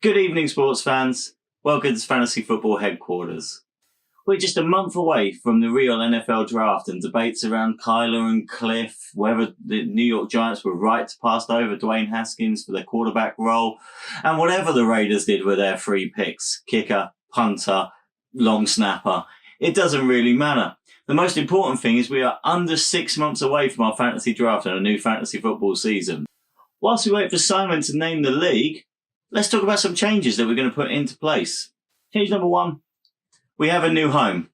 Good evening, sports fans. Welcome to Fantasy Football Headquarters. We're just a month away from the real NFL draft and debates around Kyler and Cliff, whether the New York Giants were right to pass over Dwayne Haskins for their quarterback role, and whatever the Raiders did with their free picks, kicker, punter, long snapper. It doesn't really matter. The most important thing is we are under 6 months away from our fantasy draft and a new fantasy football season. Whilst we wait for Simon to name the league, let's talk about some changes that we're going to put into place. Change number 1. We have a new home.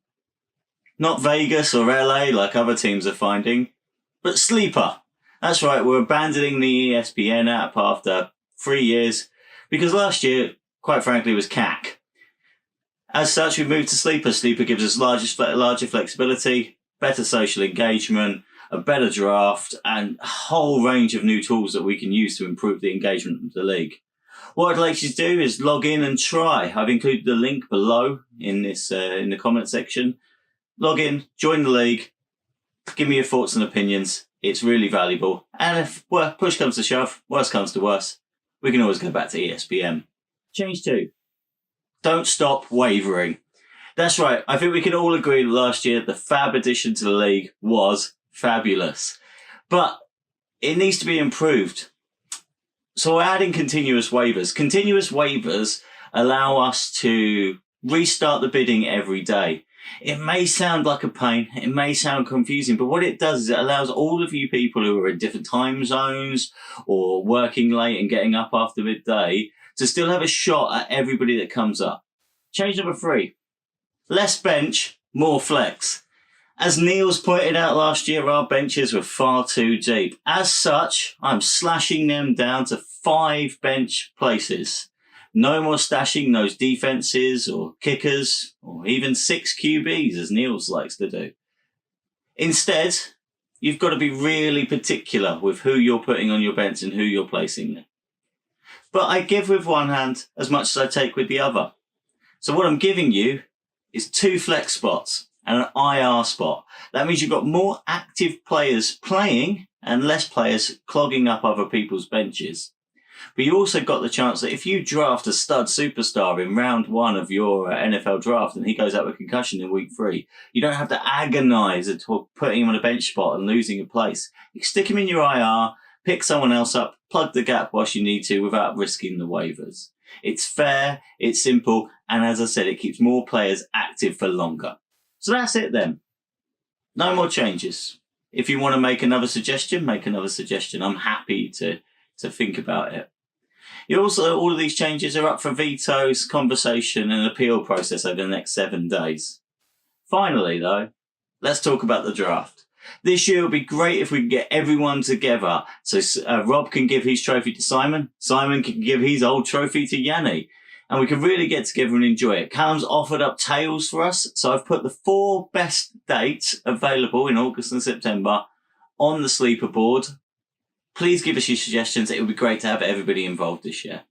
Not Vegas or LA like other teams are finding, but Sleeper. That's right, we're abandoning the ESPN app after 3 years because last year, quite frankly, was CAC. As such, we've moved to Sleeper. Sleeper gives us larger flexibility, better social engagement, a better draft, and a whole range of new tools that we can use to improve the engagement of the league. What I'd like you to do is log in and try. I've included the link below in this in the comment section. Log in, join the league, give me your thoughts and opinions. It's really valuable. And if push comes to shove, worst comes to worst, we can always go back to ESPN. Change 2. Don't stop wavering. That's right. I think we can all agree that last year the fab addition to the league was fabulous. But it needs to be improved. So we're adding continuous waivers. Continuous waivers allow us to restart the bidding every day. It may sound like a pain, it may sound confusing, but what it does is it allows all of you people who are in different time zones or working late and getting up after midday to still have a shot at everybody that comes up. Change number 3. Less bench, more flex. As Niels pointed out last year, our benches were far too deep. As such, I'm slashing them down to 5 bench places. No more stashing those defenses or kickers or even 6 QBs as Niels likes to do. Instead, you've got to be really particular with who you're putting on your bench and who you're placing there. But I give with one hand as much as I take with the other. So what I'm giving you is 2 flex spots and an IR spot. That means you've got more active players playing and less players clogging up other people's benches. But you also got the chance that if you draft a stud superstar in round 1 of your NFL draft and he goes out with concussion in week 3, you don't have to agonize at putting him on a bench spot and losing a place. You can stick him in your IR, pick someone else up, plug the gap whilst you need to without risking the waivers. It's fair, it's simple, and as I said, it keeps more players active for longer. So that's it then. No more changes. If you want to make another suggestion, make another suggestion. I'm happy to think about it. All of these changes are up for vetoes, conversation, and appeal process over the next 7 days. Finally, though, let's talk about the draft. This year would be great if we could get everyone together. So Rob can give his trophy to Simon. Simon can give his old trophy to Yanni. And we can really get together and enjoy it. Callum's offered up tails for us. So I've put the 4 best dates available in August and September on the sleeper board. Please give us your suggestions. It would be great to have everybody involved this year.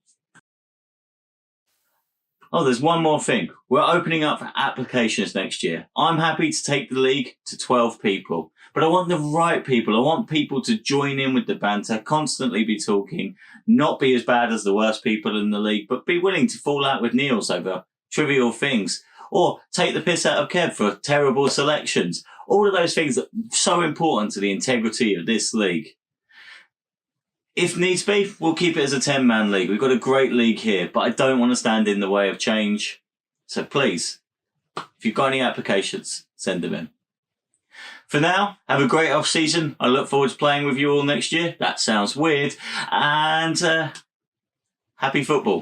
Oh, there's one more thing. We're opening up for applications next year. I'm happy to take the league to 12 people, but I want the right people. I want people to join in with the banter, constantly be talking, not be as bad as the worst people in the league, but be willing to fall out with Niels over trivial things or take the piss out of Kev for terrible selections. All of those things that are so important to the integrity of this league. If needs be, we'll keep it as a 10-man league. We've got a great league here, but I don't want to stand in the way of change. So please, if you've got any applications, send them in. For now, have a great off-season. I look forward to playing with you all next year. That sounds weird. And happy football.